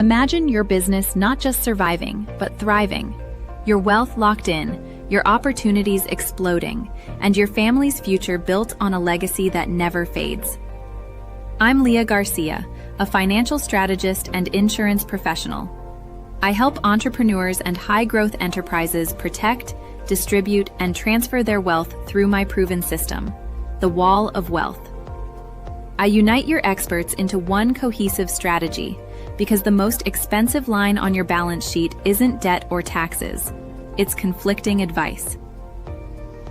Imagine your business not just surviving, but thriving. Your wealth locked in, your opportunities exploding, and your family's future built on a legacy that never fades. I'm Leah Garcia, a financial strategist and insurance professional. I help entrepreneurs and high-growth enterprises protect, distribute, and transfer their wealth through my proven system, the Wall of Wealth. I unite your experts into one cohesive strategy, because the most expensive line on your balance sheet isn't debt or taxes, it's conflicting advice.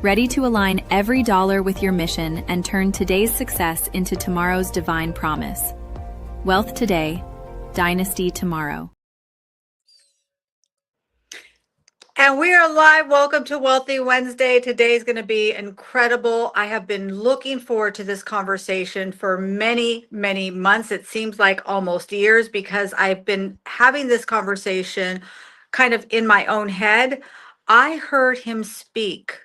Ready to align every dollar with your mission and turn today's success into tomorrow's divine promise. Wealth today, dynasty tomorrow. And we are live. Welcome to Wealthy Wednesday. Today is going to be incredible. I have been looking forward to this conversation for many, many months. It seems like almost years because I've been having this conversation kind of in my own head. I heard him speak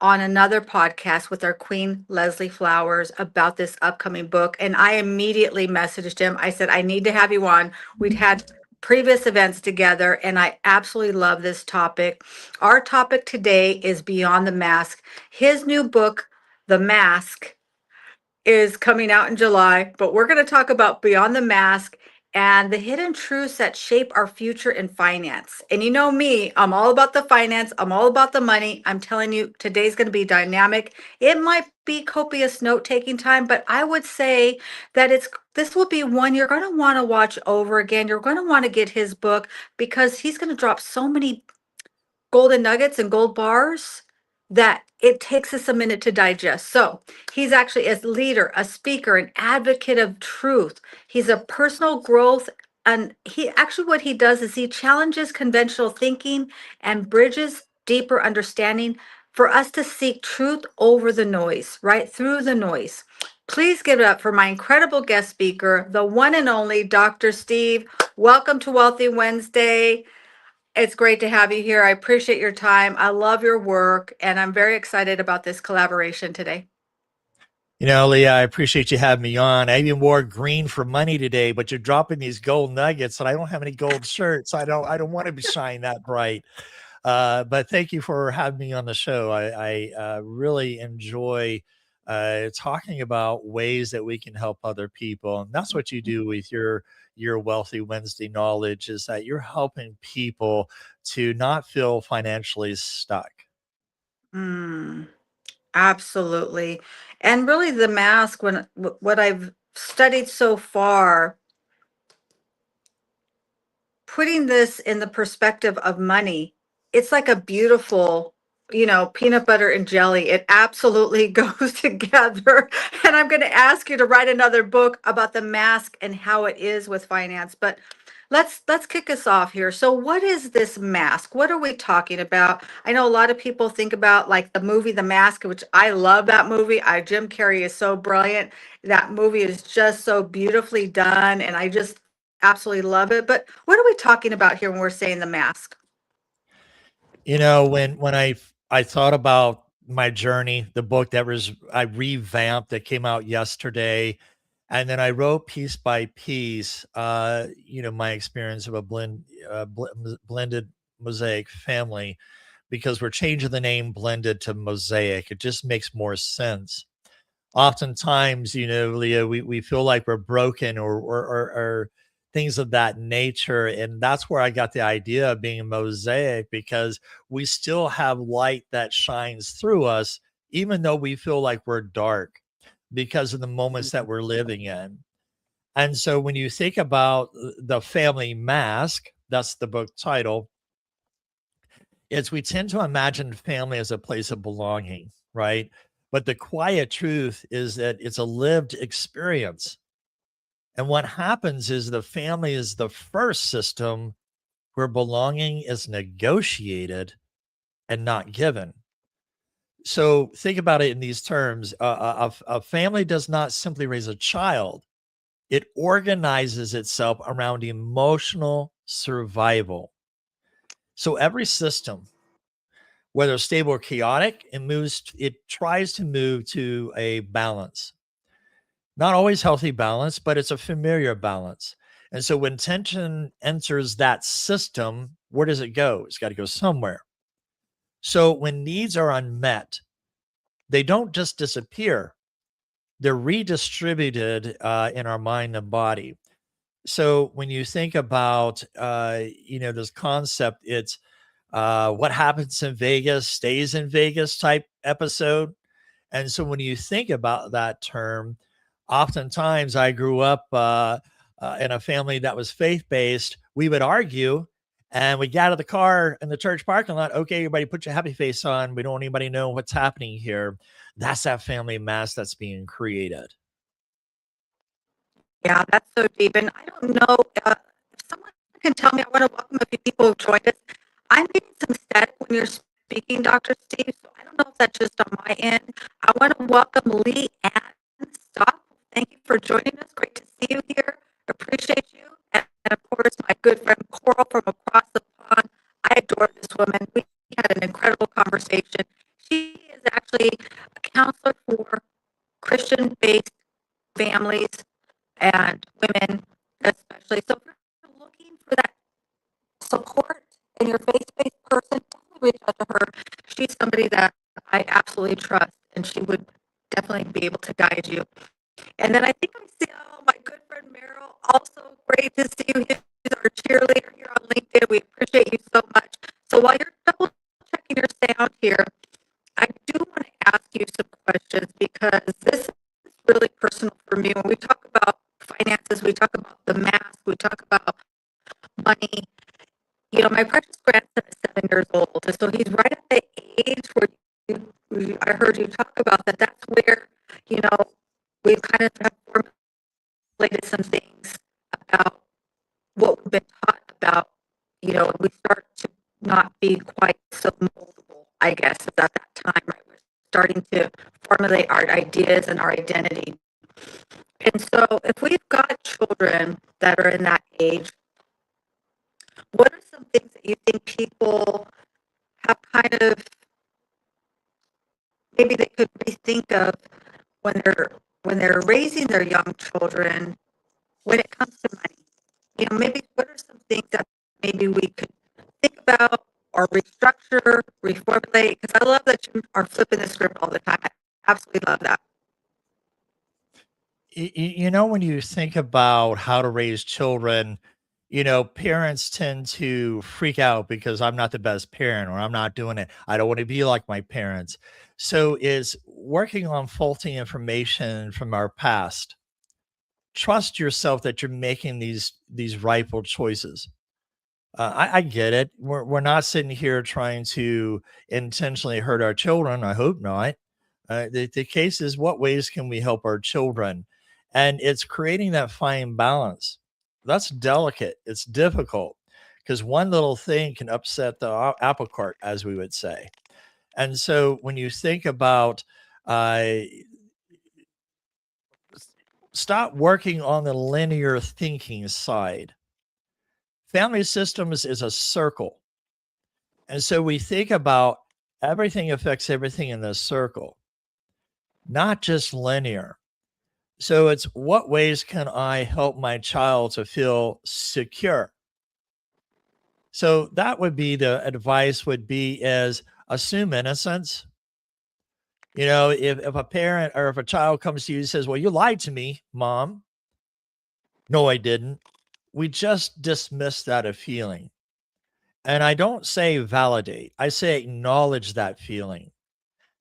on another podcast with our Queen Leslie Flowers about this upcoming book. And I immediately messaged him. I said, I need to have you on. We'd had previous events together, and I absolutely love this topic. Our topic today is Beyond the Mask. His new book, The Mask, is coming out in July, but we're going to talk about Beyond the Mask and the hidden truths that shape our future in finance. And you know me, I'm all about the finance. I'm all about the money. I'm telling you, today's going to be dynamic. It might be copious note-taking time, but I would say that this will be one you're going to want to watch over again. You're going to want to get his book because he's going to drop so many golden nuggets and gold bars that it takes us a minute to digest. So he's actually a leader, a speaker, an advocate of truth. He's a personal growth. And what he does is he challenges conventional thinking and bridges deeper understanding for us to seek truth over the noise, right? Through the noise. Please give it up for my incredible guest speaker, the one and only Dr. Steve. Welcome to Wealthy Wednesday. It's great to have you here. I appreciate your time. I love your work, and I'm very excited about this collaboration today. You know, Leah, I appreciate you having me on. I even wore green for money today, but you're dropping these gold nuggets, and I don't have any gold shirts. I don't want to be shine that bright. But thank you for having me on the show. I really enjoy talking about ways that we can help other people, and that's what you do with your Wealthy Wednesday knowledge, is that you're helping people to not feel financially stuck. Absolutely. And really the mask, what I've studied so far, putting this in the perspective of money, it's like a beautiful, peanut butter and jelly. It absolutely goes together. And I'm going to ask you to write another book about the mask and how it is with finance. But let's kick us off here. So what is this mask? What are we talking about? I know a lot of people think about like the movie The Mask, which I love that movie. Jim Carrey is so brilliant. That movie is just so beautifully done, and I just absolutely love it. But what are we talking about here when we're saying the mask? You know, when I thought about my journey, the book I revamped that came out yesterday, and then I wrote piece by piece, my experience of a blended Mosaic family, because we're changing the name blended to Mosaic. It just makes more sense. Oftentimes, Leah, we feel like we're broken or things of that nature. And that's where I got the idea of being a mosaic, because we still have light that shines through us, even though we feel like we're dark because of the moments that we're living in. And so when you think about the family mask, that's the book title, we tend to imagine family as a place of belonging, right? But the quiet truth is that it's a lived experience. And what happens is the family is the first system where belonging is negotiated and not given. So think about it in these terms. A family does not simply raise a child. It organizes itself around emotional survival. So every system, whether stable or chaotic, it tries to move to a balance. Not always healthy balance, but it's a familiar balance. And so when tension enters that system, where does it go? It's got to go somewhere. So when needs are unmet, they don't just disappear, they're redistributed in our mind and body. So when you think about, this concept, it's what happens in Vegas stays in Vegas type episode. And so when you think about that term, oftentimes I grew up in a family that was faith based. We would argue and we get out of the car in the church parking lot. Okay, everybody put your happy face on. We don't want anybody know what's happening here. That's that family mass that's being created. Yeah, that's so deep. And I don't know if someone can tell me. I want to welcome a few people who joined us. I'm getting some static when you're speaking, Dr. Steve. So I don't know if that's just on my end. I want to welcome Lee and Stop. Thank you for joining us. Great to see you here. Appreciate you. And of course, my good friend Coral from across the pond. I adore this woman. We had an incredible conversation. She is actually a counselor for Christian-based families and women especially. So if you're looking for that support and your faith-based person, definitely reach out to her. She's somebody that I absolutely trust, and she would definitely be able to guide you. And then I think I see my good friend Meryl. Also great to see you. She's our cheerleader here on LinkedIn. We appreciate you so much. So while you're double checking your sound here, I do want to ask you some questions because this is really personal for me. When we talk about finances, we talk about the math, we talk about money. My precious grandson is 7 years old, and so he's right at the age where I heard you talk about that. That's where we kind of have formulated some things about what we've been taught about. And we start to not be quite so moldable, I guess, at that time, right? We're starting to formulate our ideas and our identity. And so if we've got children that are in that age, what are some things that you think people have kind of, maybe they could rethink of when they're raising their young children when it comes to money? Maybe what are some things that maybe we could think about or restructure, reformulate? Because I love that you are flipping the script all the time. I absolutely love that. When you think about how to raise children, parents tend to freak out because I'm not the best parent or I'm not doing it. I don't want to be like my parents. So is working on faulty information from our past. Trust yourself that you're making these rightful choices. I get it. We're not sitting here trying to intentionally hurt our children. I hope not. The case is, what ways can we help our children? And it's creating that fine balance. That's delicate. It's difficult because one little thing can upset the apple cart, as we would say. And so when you think about stop working on the linear thinking side. Family systems is a circle. And so we think about everything affects everything in this circle, not just linear. So it's, what ways can I help my child to feel secure? So that would be the advice, would be is assume innocence. If a parent or if a child comes to you and says, well, you lied to me, mom. No, I didn't. We just dismiss that a feeling. And I don't say validate, I say acknowledge that feeling.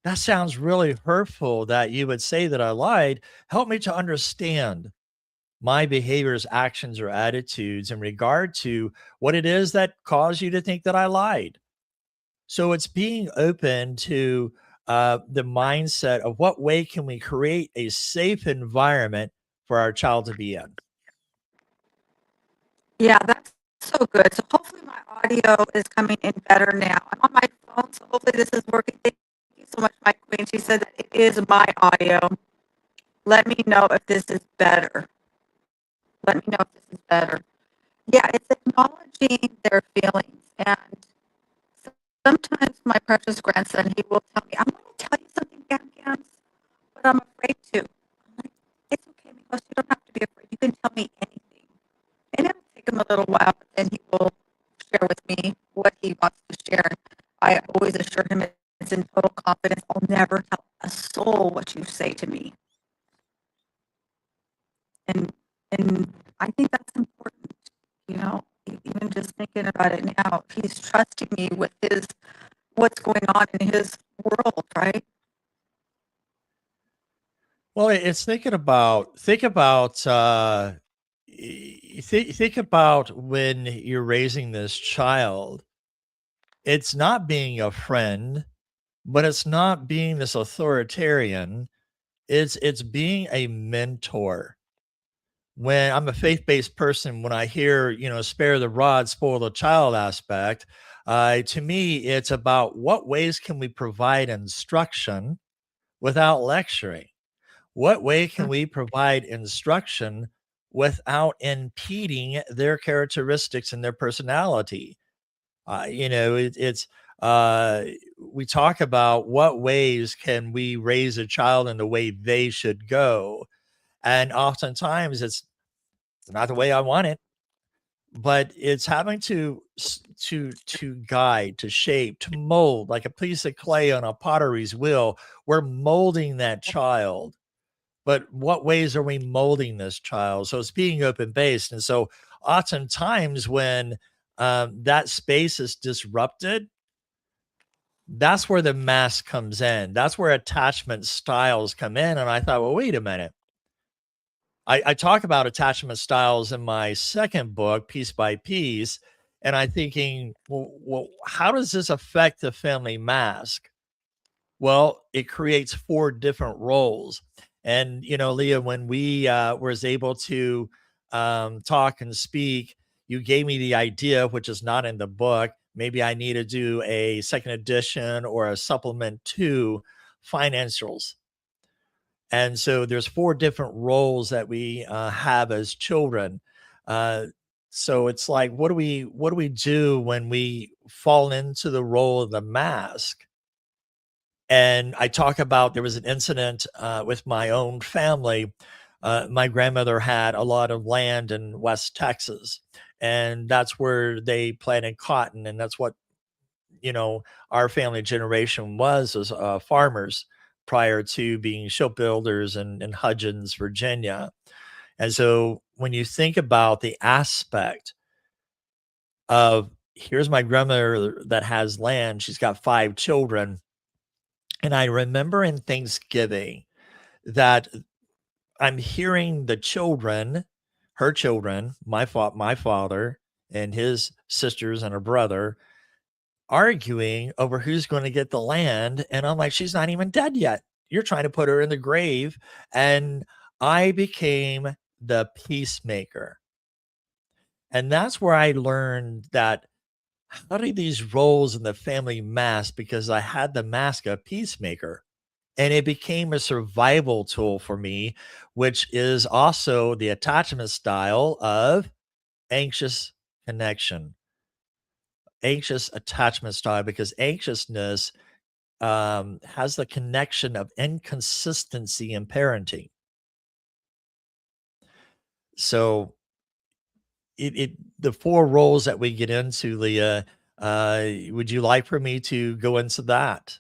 That sounds really hurtful that you would say that I lied. Help me to understand my behaviors, actions, or attitudes in regard to what it is that caused you to think that I lied. So it's being open to the mindset of what way can we create a safe environment for our child to be in. Yeah, that's so good. So hopefully my audio is coming in better now. I'm on my phone, so hopefully this is working. Thank you so much, my queen. She said that it is my audio. Let me know if this is better. Let me know if this is better. Yeah, it's acknowledging their feelings. And sometimes my precious grandson, he will tell me, I'm going to tell you something, Gams, but I'm afraid to. I'm like, it's okay, because you don't have to be afraid. You can tell me anything. And him a little while, but then he will share with me what he wants to share. I always assure him it's in total confidence. I'll never tell a soul what you say to me. And I think that's important, you know, even just thinking about it now, he's trusting me with what's going on in his world, right? Well, it's think about when you're raising this child. It's not being a friend, but it's not being this authoritarian. It's being a mentor. When I'm a faith-based person, when I hear, spare the rod, spoil the child aspect, to me, it's about what ways can we provide instruction without lecturing? What way can we provide instruction without impeding their characteristics and their personality? It's we talk about what ways can we raise a child in the way they should go, and oftentimes it's not the way I want it, but it's having to guide, to shape, to mold like a piece of clay on a pottery's wheel. We're molding that child, but what ways are we molding this child? So it's being open based. And so oftentimes when that space is disrupted, that's where the mask comes in. That's where attachment styles come in. And I thought, well, wait a minute. I talk about attachment styles in my second book, Piece by Piece. And I'm thinking, well, how does this affect the family mask? Well, it creates 4 different roles. And, Leah, when we was able to talk and speak, you gave me the idea, which is not in the book. Maybe I need to do a second edition or a supplement to financials. And so there's 4 different roles that we have as children. Uh, so it's like, what do we do when we fall into the role of the mask? And I talk about there was an incident with my own family. My grandmother had a lot of land in West Texas, and that's where they planted cotton, and that's what our family generation was as farmers prior to being shipbuilders in Hudgins, Virginia. And so when you think about the aspect of here's my grandmother that has land, she's got 5 children. And I remember in Thanksgiving that I'm hearing the children, her children, my father and his sisters and a brother arguing over who's going to get the land. And I'm like, she's not even dead yet. You're trying to put her in the grave. And I became the peacemaker. And that's where I learned that how do these roles in the family mask, because I had the mask of peacemaker. And it became a survival tool for me, which is also the attachment style of anxious connection, anxious attachment style, because anxiousness has the connection of inconsistency in parenting. So the 4 roles that we get into, Leah, would you like for me to go into that?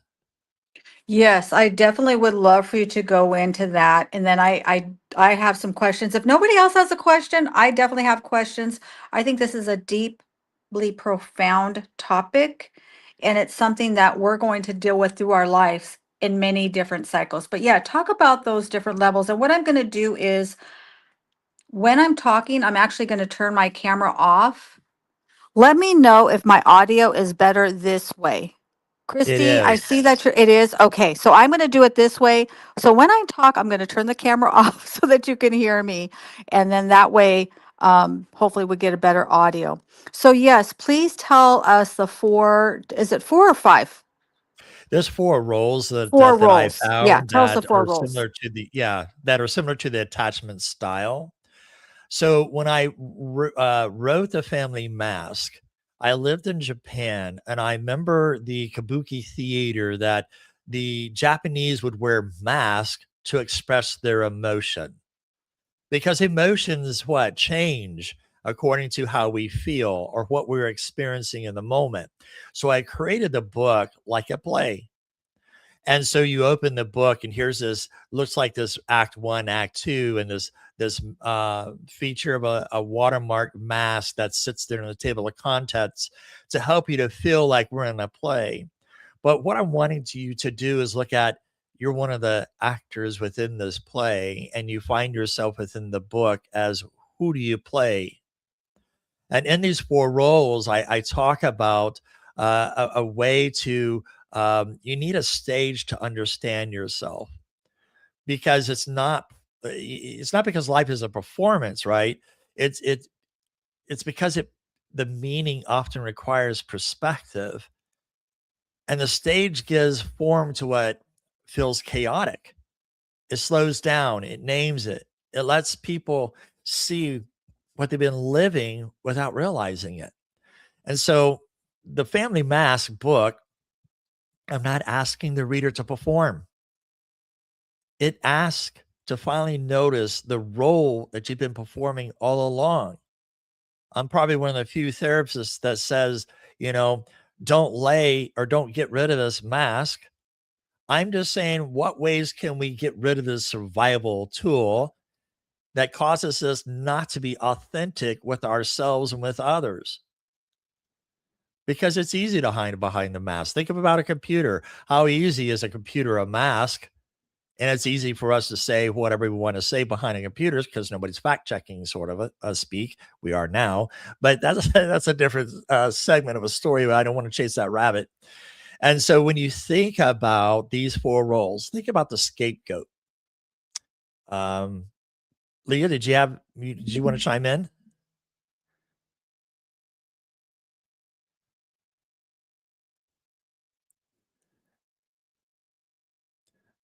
Yes, I definitely would love for you to go into that. And then I have some questions. If nobody else has a question, I definitely have questions. I think this is a deeply profound topic, and it's something that we're going to deal with through our lives in many different cycles. But yeah, talk about those different levels. And what I'm going to do is when I'm talking, I'm actually going to turn my camera off. Let me know if my audio is better this way. It Christy, I is. see that it is. Okay, so I'm going to do it this way. So when I talk, I'm going to turn the camera off so that you can hear me. And then that way, hopefully we get a better audio. So yes, please tell us the 4, is it 4 or 5? There's 4 roles 4 that I roles. Yeah, found tell us the that 4 are roles. similar to that are similar to the attachment style. So when I wrote The Family Mask, I lived in Japan, and I remember the kabuki theater that the Japanese would wear masks to express their emotion, because emotions what change according to how we feel or what we're experiencing in the moment. So I created the book like a play. And so you open the book and here's this, looks like this act one, act two, and this feature of a watermark mask that sits there on the table of contents to help you to feel like we're in a play. But what I'm wanting you to do is look at, you're one of the actors within this play, and you find yourself within the book as, who do you play? And in these four roles, I talk about a way to, you need a stage to understand yourself, because it's not because life is a performance, right? It's it's because the meaning often requires perspective, and the stage gives form to what feels chaotic. It slows down, it names it, it lets people see what they've been living without realizing it. And so the Family Mask book, I'm not asking the reader to perform. It asks to finally notice the role that you've been performing all along. I'm probably one of the few therapists that says, you know, don't lay or don't get rid of this mask. I'm just saying, what ways can we get rid of this survival tool that causes us not to be authentic with ourselves and with others? Because it's easy to hide behind the mask. Think about a computer. How easy is a computer a mask? And it's easy for us to say whatever we want to say behind a computer because nobody's fact checking, sort of speak. We are now, but that's that's a different segment of a story. But I don't want to chase that rabbit. And so when you think about these four roles, think about the scapegoat. Um, Leah, did you want to chime in?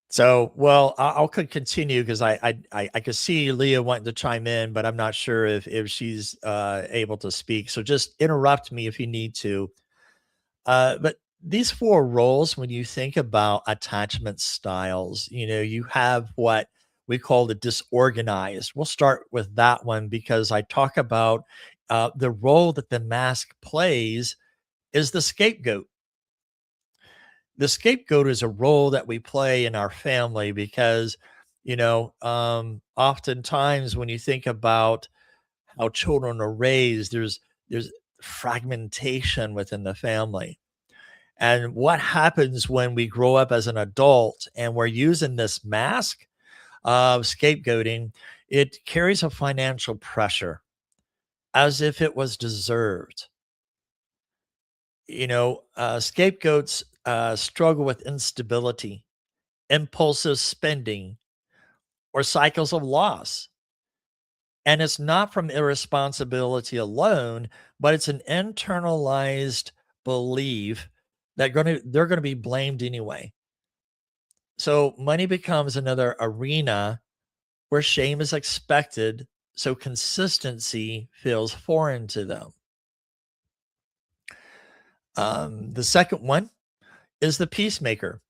So, well, I'll could continue because I could see Leah wanting to chime in, but I'm not sure if she's able to speak. So just interrupt me if you need to. But these four roles, when you think about attachment styles, you have what we call the disorganized. We'll start with that one because I talk about the role that the mask plays is the scapegoat. The scapegoat is a role that we play in our family because, oftentimes when you think about how children are raised, there's fragmentation within the family. And what happens when we grow up as an adult and we're using this mask of scapegoating, it carries a financial pressure as if it was deserved. Scapegoats struggle with instability, impulsive spending, or cycles of loss. And it's not from irresponsibility alone, but it's an internalized belief that they're going to be blamed anyway. So money becomes another arena where shame is expected. So consistency feels foreign to them. The second one is the peacemaker.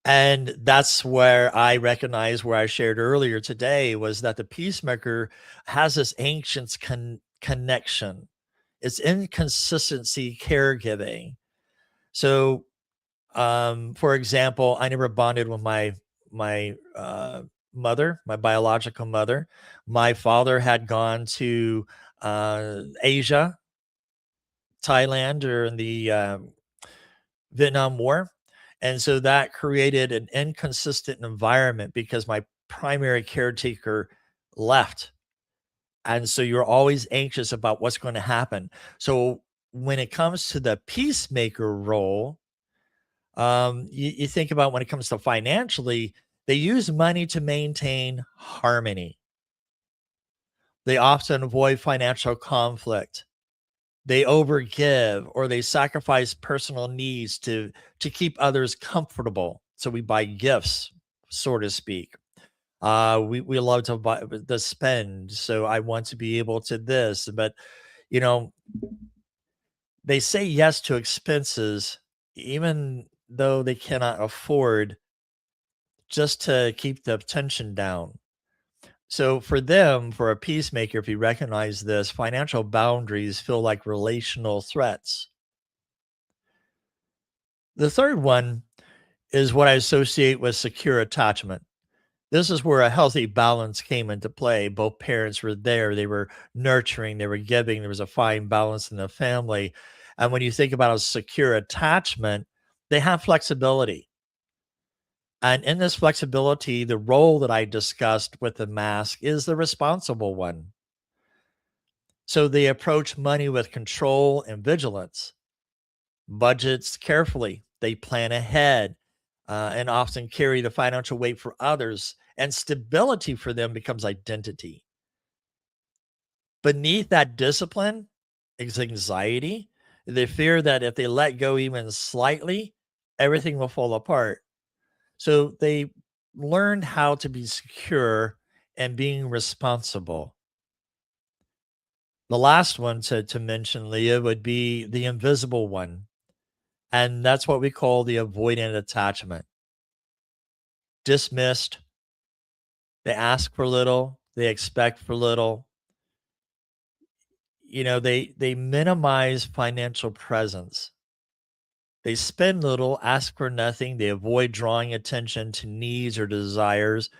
And that's where I recognize where I shared earlier today was that the peacemaker has this ancient connection. It's inconsistency caregiving. So, for example, I never bonded with my mother, my biological mother. My father had gone to Asia, Thailand during the Vietnam War. And so that created an inconsistent environment because my primary caretaker left. And so you're always anxious about what's going to happen. So when it comes to the peacemaker role, you think about when it comes to financially, they use money to maintain harmony. They often avoid financial conflict. They overgive or they sacrifice personal needs to keep others comfortable. So we buy gifts, so to speak. We love to spend. So I want to be able to this, but you know, they say yes to expenses, even though they cannot afford, just to keep the tension down. So for them, for a peacemaker, if you recognize this, financial boundaries feel like relational threats. The third one is what I associate with secure attachment. This is where a healthy balance came into play. Both parents were there. They were nurturing, they were giving. There was a fine balance in the family. And when you think about a secure attachment, they have flexibility. And in this flexibility, the role that I discussed with the mask is the responsible one. So they approach money with control and vigilance, budgets carefully. They plan ahead and often carry the financial weight for others, and stability for them becomes identity. Beneath that discipline is anxiety. They fear that if they let go even slightly, everything will fall apart. So they learned how to be secure and being responsible. The last one to mention, Leah, would be the invisible one. And that's what we call the avoidant attachment. Dismissed. They ask for little, they expect for little. They minimize financial presence. They spend little, ask for nothing. They avoid drawing attention to needs or desires.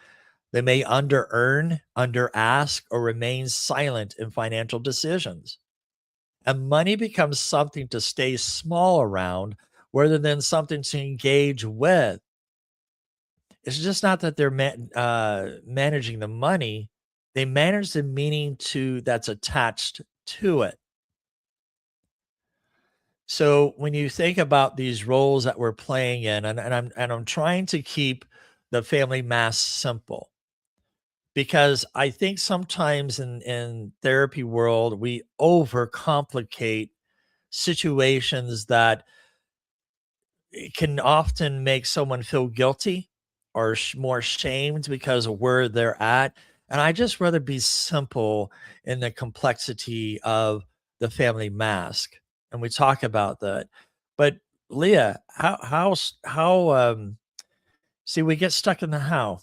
They may under earn, under ask, or remain silent in financial decisions. And money becomes something to stay small around rather than something to engage with. It's just not that they're managing the money; they manage the meaning to that's attached to it. So when you think about these roles that we're playing in, and I'm trying to keep the family mass simple because I think sometimes in therapy world we overcomplicate situations that it can often make someone feel guilty or more shamed because of where they're at. And I just rather be simple in the complexity of the family mask. And we talk about that. But Leah, see, we get stuck in the how.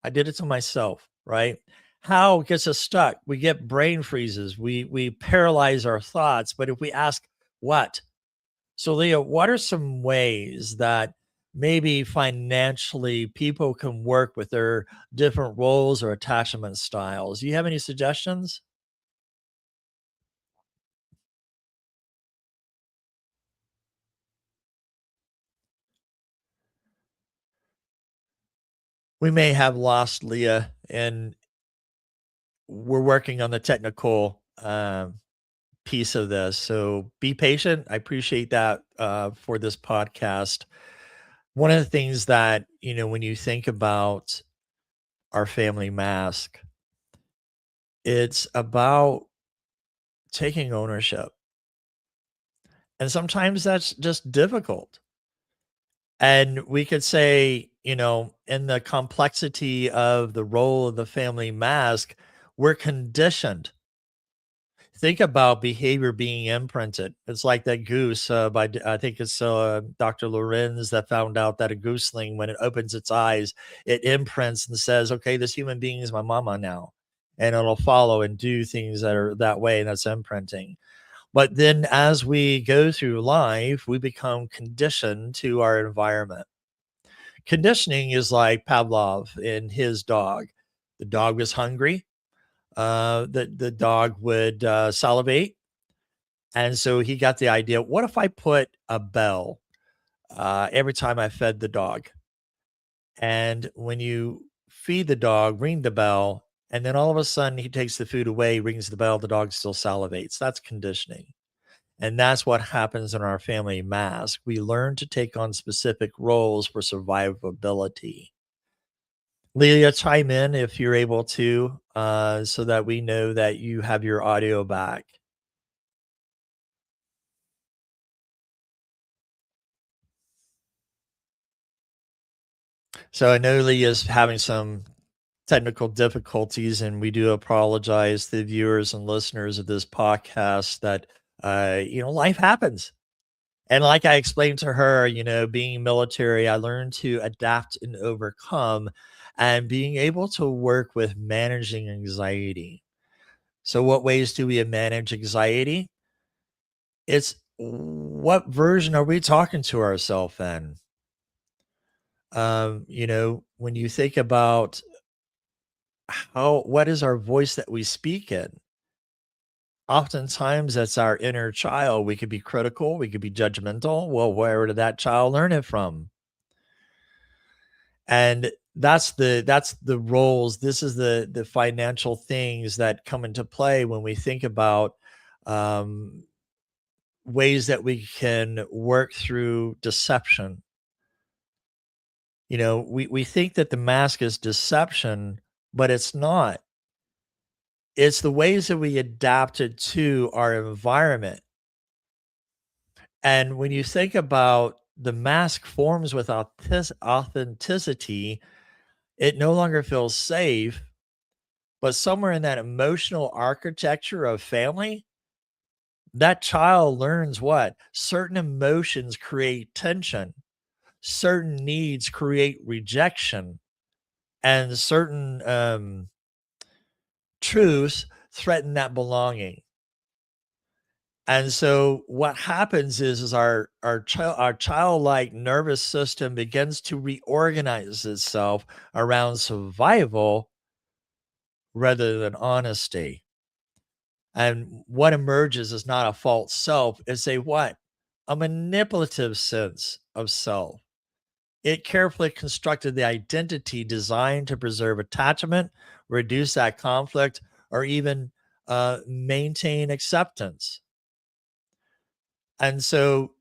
I did it to myself, right? How gets us stuck. We get brain freezes. We paralyze our thoughts. But if we ask what, so, Leah, what are some ways that maybe financially people can work with their different roles or attachment styles? Do you have any suggestions? We may have lost Leah, and we're working on the technical piece of this. So be patient. I appreciate that for this podcast. One of the things that, when you think about our family mask, it's about taking ownership. And sometimes that's just difficult. And we could say, in the complexity of the role of the family mask, we're conditioned. Think about behavior being imprinted. It's like that goose I think it's Dr. Lorenz that found out that a gooseling, when it opens its eyes, it imprints and says, okay, this human being is my mama now. And it'll follow and do things that are that way. And that's imprinting. But then as we go through life, we become conditioned to our environment. Conditioning is like Pavlov and his dog. The dog was hungry. The dog would salivate. And so he got the idea, what if I put a bell every time I fed the dog? And when you feed the dog, ring the bell, and then all of a sudden he takes the food away, rings the bell, the dog still salivates. That's conditioning. And that's what happens in our family mask. We learn to take on specific roles for survivability. Leah, chime in if you're able to, so that we know that you have your audio back. So I know Leah's having some technical difficulties, and we do apologize to the viewers and listeners of this podcast that, life happens. And like I explained to her, being military, I learned to adapt and overcome. and being able to work with managing anxiety. So, what ways do we manage anxiety? It's what version are we talking to ourselves in? When you think about what is our voice that we speak in? Oftentimes, that's our inner child. We could be critical, we could be judgmental. Well, where did that child learn it from? And that's the roles. This is the financial things that come into play when we think about um, ways that we can work through deception. We think that the mask is deception, but it's not. It's the ways that we adapted to our environment. And when you think about the mask forms with authenticity, it no longer feels safe. But somewhere in that emotional architecture of family, that child learns what? Certain emotions create tension, certain needs create rejection, and certain truths threaten that belonging. And so what happens is our childlike nervous system begins to reorganize itself around survival rather than honesty. And what emerges is not a false self, it's a what? A manipulative sense of self. It carefully constructed the identity designed to preserve attachment, reduce that conflict, or even maintain acceptance. And so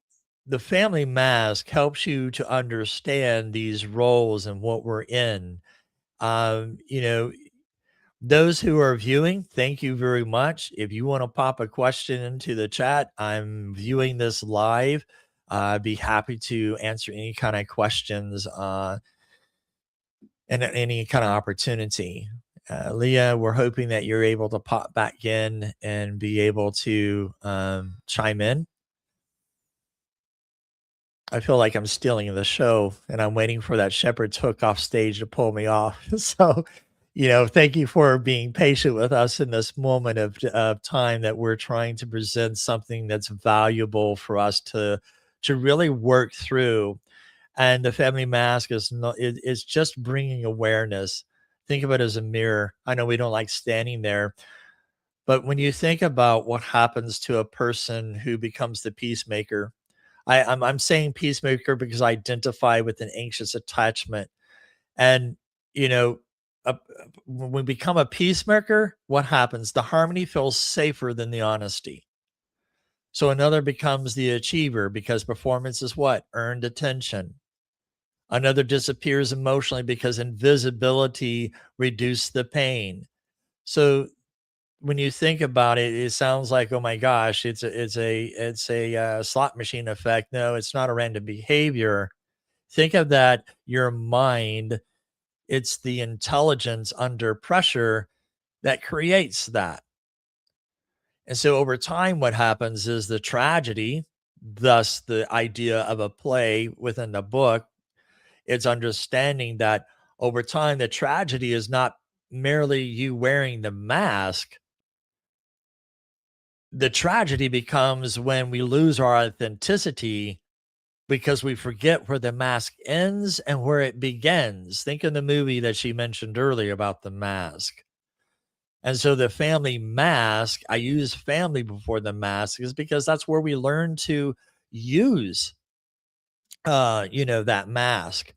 the family mask helps you to understand these roles and what we're in. Um, you know, those who are viewing, thank you very much. If you want to pop a question into the chat, I'm viewing this live. I'd be happy to answer any kind of questions and any kind of opportunity. Leah, we're hoping that you're able to pop back in and be able to chime in. I feel like I'm stealing the show and I'm waiting for that shepherd's hook off stage to pull me off. So, thank you for being patient with us in this moment of time that we're trying to present something that's valuable for us to really work through. And the family mask is not, it's just bringing awareness. Think of it as a mirror. I know we don't like standing there, but when you think about what happens to a person who becomes the peacemaker, I'm saying peacemaker because I identify with an anxious attachment. And, you know, uh, when we become a peacemaker, what happens? The harmony feels safer than the honesty. So another becomes the achiever because performance is what? Earned attention. Another disappears emotionally because invisibility reduced the pain. So when you think about it, it sounds like, oh my gosh, it's a slot machine effect. No, it's not a random behavior. Think of that, your mind, it's the intelligence under pressure that creates that. And so over time, what happens is the tragedy, thus the idea of a play within the book, it's understanding that over time, the tragedy is not merely you wearing the mask. The tragedy becomes when we lose our authenticity because we forget where the mask ends and where it begins. Think of the movie that she mentioned earlier about the mask. And so the family mask, I use family before the mask, is because that's where we learn to use that mask.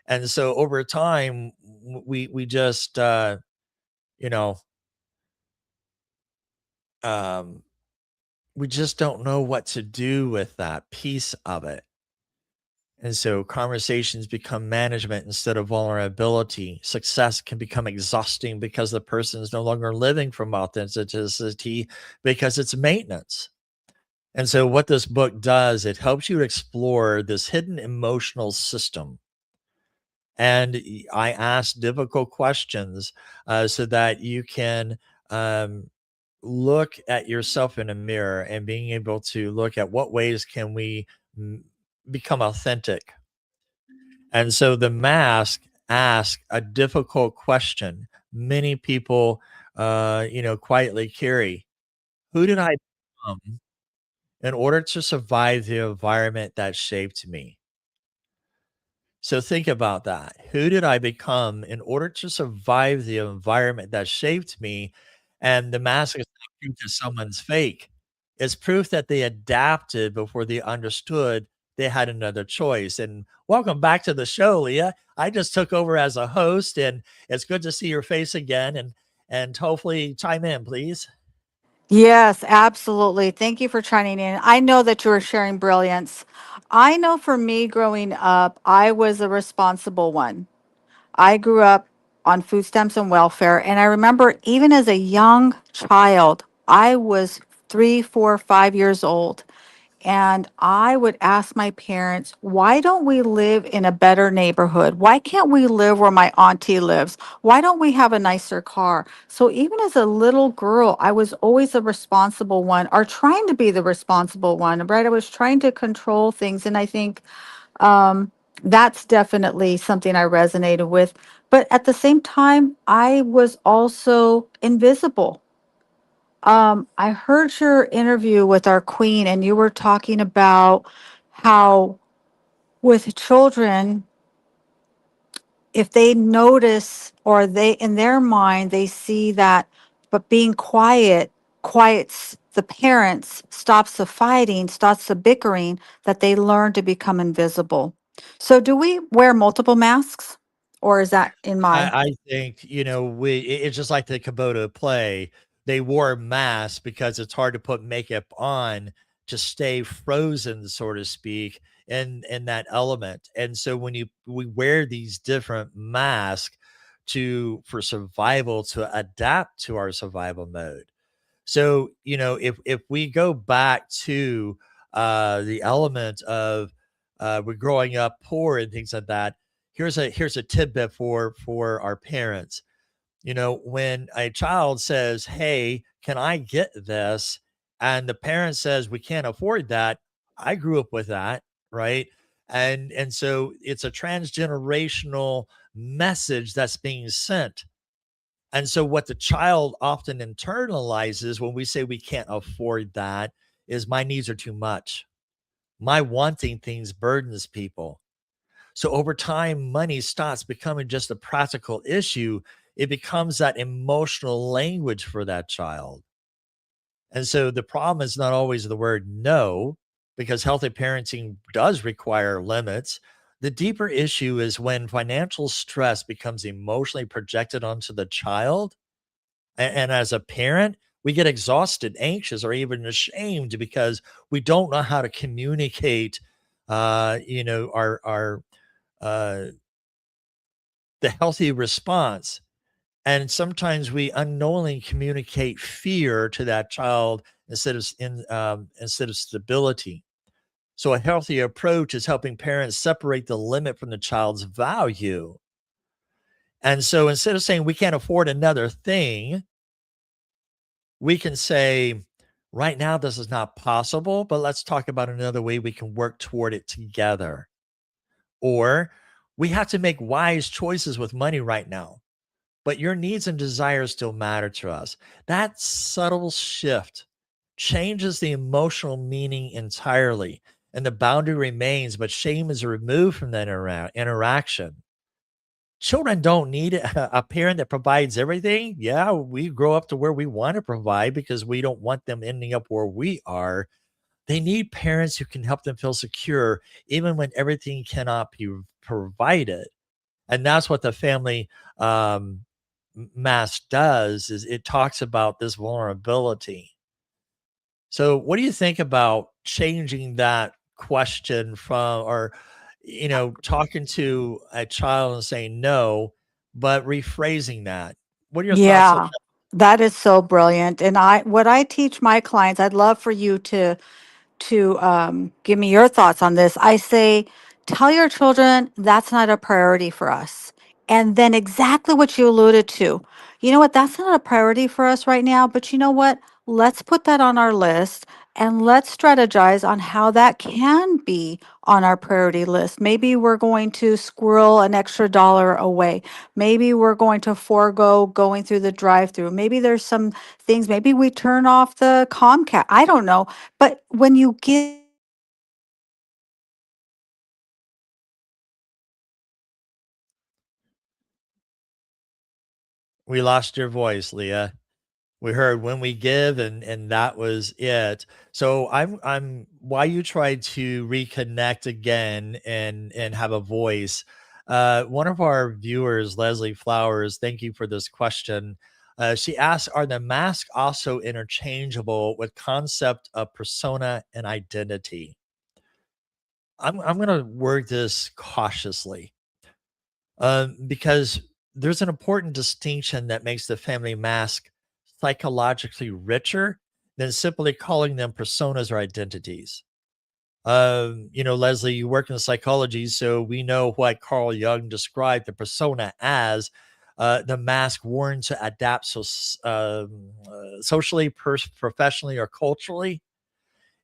And so over time, we just you know, um we just don't know what to do with that piece of it. And so conversations become management instead of vulnerability. Success can become exhausting because the person is no longer living from authenticity because it's maintenance. And so, what this book does, it helps you explore this hidden emotional system. And I ask difficult questions so that you can um, look at yourself in a mirror and being able to look at what ways can we become authentic. And so the mask ask a difficult question many people, quietly carry. Who did I become in order to survive the environment that shaped me? So think about that. Who did I become in order to survive the environment that shaped me? And the mask is not proof that someone's fake. It's proof that they adapted before they understood they had another choice. And welcome back to the show, Leah. I just took over as a host, and it's good to see your face again. And hopefully chime in, please. Yes, absolutely. Thank you for chiming in. I know that you are sharing brilliance. I know for me growing up, I was a responsible one. I grew up on food stamps and welfare. And I remember even as a young child, I was 3, 4, 5 years old. And I would ask my parents, why don't we live in a better neighborhood? Why can't we live where my auntie lives? Why don't we have a nicer car? So even as a little girl, I was always a responsible one or trying to be the responsible one, right? I was trying to control things. And I think that's definitely something I resonated with. But at the same time, I was also invisible. I heard your interview with our queen, and you were talking about how with children, if they notice or they in their mind they see that, but being quiet quiets the parents, stops the fighting, stops the bickering, that they learn to become invisible. So, do we wear multiple masks, or is that in my? I think, it's just like the Kubota play. They wore masks because it's hard to put makeup on to stay frozen, so to speak, in that element. And so when we wear these different masks to for survival to adapt to our survival mode. So, if we go back to the element of we're growing up poor and things like that, here's a tidbit for our parents. When a child says, "Hey, can I get this?" and the parent says, "We can't afford that." I grew up with that, right? And so it's a transgenerational message that's being sent. And so what the child often internalizes when we say we can't afford that is my needs are too much. My wanting things burdens people. So over time, money stops becoming just a practical issue. It becomes that emotional language for that child. And so the problem is not always the word no, because healthy parenting does require limits. The deeper issue is when financial stress becomes emotionally projected onto the child, and as a parent, we get exhausted, anxious, or even ashamed because we don't know how to communicate, our uh, the healthy response. And sometimes we unknowingly communicate fear to that child instead of stability. So a healthy approach is helping parents separate the limit from the child's value. And so instead of saying we can't afford another thing, we can say, right now, this is not possible, but let's talk about another way we can work toward it together. Or we have to make wise choices with money right now, but your needs and desires still matter to us. That subtle shift changes the emotional meaning entirely. And the boundary remains, but shame is removed from that interaction. Children don't need a parent that provides everything. Yeah, we grow up to where we want to provide because we don't want them ending up where we are. They need parents who can help them feel secure even when everything cannot be provided. And that's what the family mask does is it talks about this vulnerability. So what do you think about changing that question from or talking to a child and saying no, but rephrasing that? What are your thoughts on Yeah, that is so brilliant. And what I teach my clients, I'd love for you to give me your thoughts on this. I say, tell your children that's not a priority for us. And then exactly what you alluded to. You know what? That's not a priority for us right now, but you know what? Let's put that on our list. And let's strategize on how that can be on our priority list. Maybe we're going to squirrel an extra dollar away. Maybe we're going to forego going through the drive-through. Maybe there's some things, maybe we turn off the Comcast. I don't know. But when you give We lost your voice, Leah. We heard when we give and that was it. So I'm while you try to reconnect again and have a voice, one of our viewers, Leslie Flowers, thank you for this question. She asks, are the masks also interchangeable with concept of persona and identity? I'm gonna word this cautiously, because there's an important distinction that makes the family mask psychologically richer than simply calling them personas or identities. Leslie, you work in psychology, so we know what Carl Jung described the persona as, the mask worn to adapt socially, professionally, or culturally.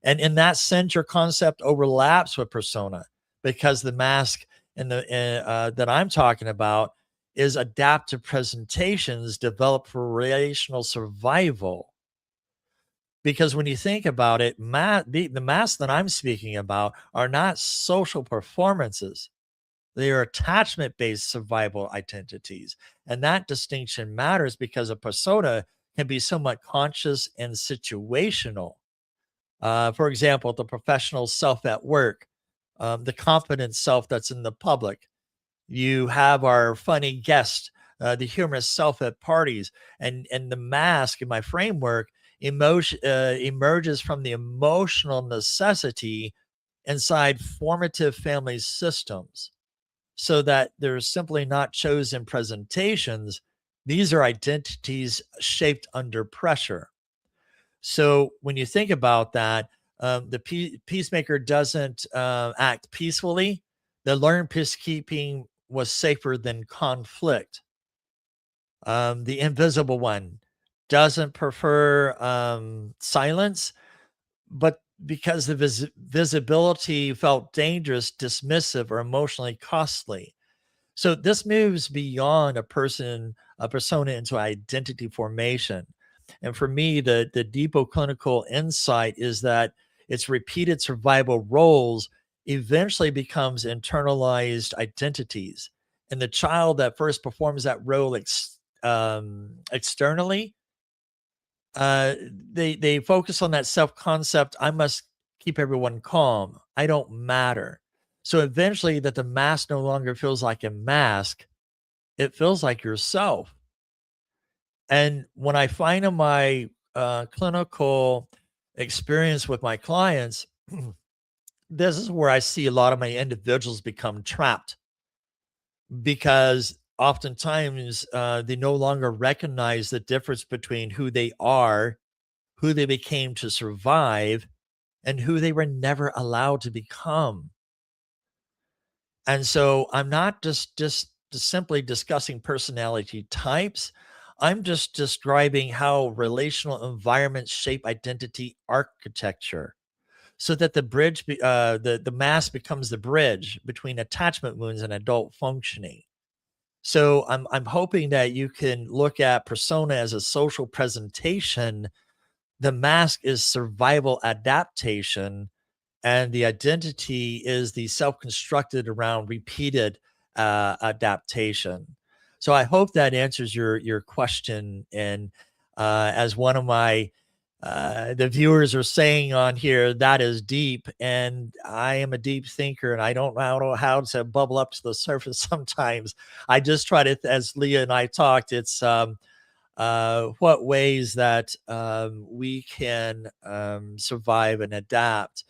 And in that sense, your concept overlaps with persona because the mask that I'm talking about is adaptive presentations developed for relational survival. Because when you think about it, the masks that I'm speaking about are not social performances. They are attachment based survival identities. And that distinction matters because a persona can be somewhat conscious and situational. For example, the professional self at work, the confident self that's in the public. You have our funny guest, the humorous self at parties, and the mask in my framework emerges from the emotional necessity inside formative family systems, so that they're simply not chosen presentations. These are identities shaped under pressure. So when you think about that, the peacemaker doesn't act peacefully. The learned peacekeeping was safer than conflict. The invisible one doesn't prefer silence, but because the visibility felt dangerous, dismissive, or emotionally costly. So this moves beyond a persona into identity formation. And for me, the deeper clinical insight is that its repeated survival roles eventually becomes internalized identities. And the child that first performs that role externally, they focus on that self concept. I must keep everyone calm. I don't matter. So eventually, that the mask no longer feels like a mask, it feels like yourself. And when I find in my clinical experience with my clients, this is where I see a lot of my individuals become trapped because oftentimes they no longer recognize the difference between who they are, who they became to survive, and who they were never allowed to become. And so I'm not just simply discussing personality types. I'm just describing how relational environments shape identity architecture so that the mask becomes the bridge between attachment wounds and adult functioning. So I'm hoping that you can look at persona as a social presentation. The mask is survival adaptation, and the identity is the self-constructed around repeated adaptation. So I hope that answers your question. And as one of my the viewers are saying on here, that is deep, and I am a deep thinker, and I don't know how to bubble up to the surface. Sometimes I just try to, as Leah and I talked, it's what ways that we can survive and adapt.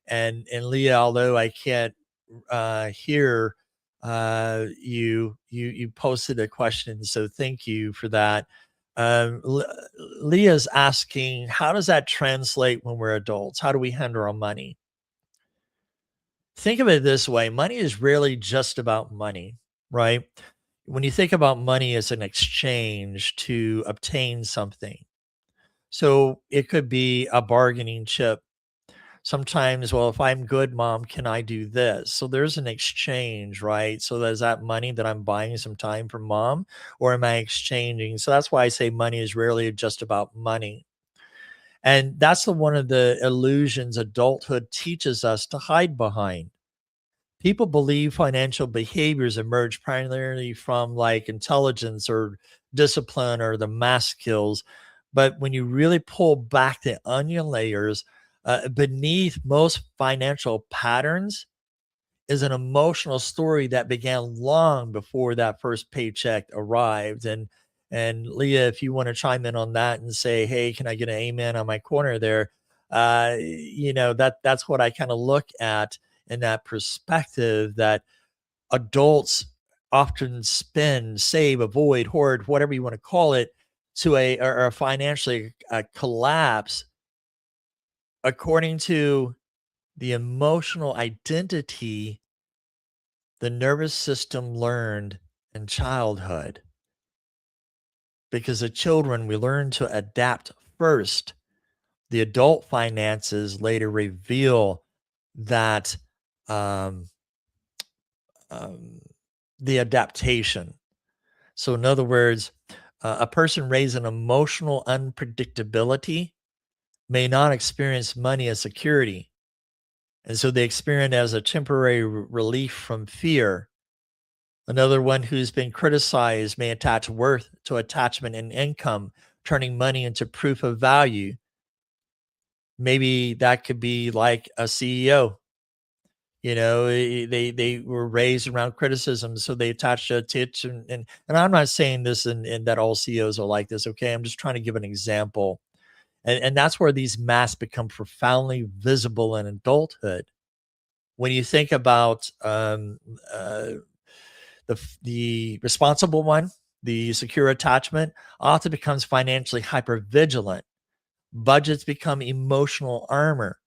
And Leah, although I can't hear you posted a question, so thank you for that. Leah's asking, how does that translate when we're adults? How do we handle our money? Think of it this way: money is really just about money, right? When you think about money as an exchange to obtain something, so it could be a bargaining chip sometimes, well, if I'm good, mom, can I do this? So there's an exchange, right? So is that money that I'm buying some time from mom, or am I exchanging? So that's why I say money is rarely just about money. And that's one of the illusions adulthood teaches us to hide behind. People believe financial behaviors emerge primarily from like intelligence or discipline or the math skills. But when you really pull back the onion layers, beneath most financial patterns is an emotional story that began long before that first paycheck arrived. And Leah, if you want to chime in on that and say, hey, can I get an amen on my corner there? That's what I kind of look at in that perspective, that adults often spend, save, avoid, hoard, whatever you want to call it, to a financially collapse according to the emotional identity the nervous system learned in childhood. Because as children, we learn to adapt first. The adult finances later reveal that um, um, the adaptation. So, in other words, a person raised in emotional unpredictability may not experience money as security. And so they experience it as a temporary relief from fear. Another one who's been criticized may attach worth to attachment and income, turning money into proof of value. Maybe that could be like a CEO. They were raised around criticism, so they attach attention. And I'm not saying this and that all CEOs are like this. Okay, I'm just trying to give an example, and that's where these masks become profoundly visible in adulthood. When you think about the responsible one, the secure attachment, often becomes financially hypervigilant. Budgets become emotional armor.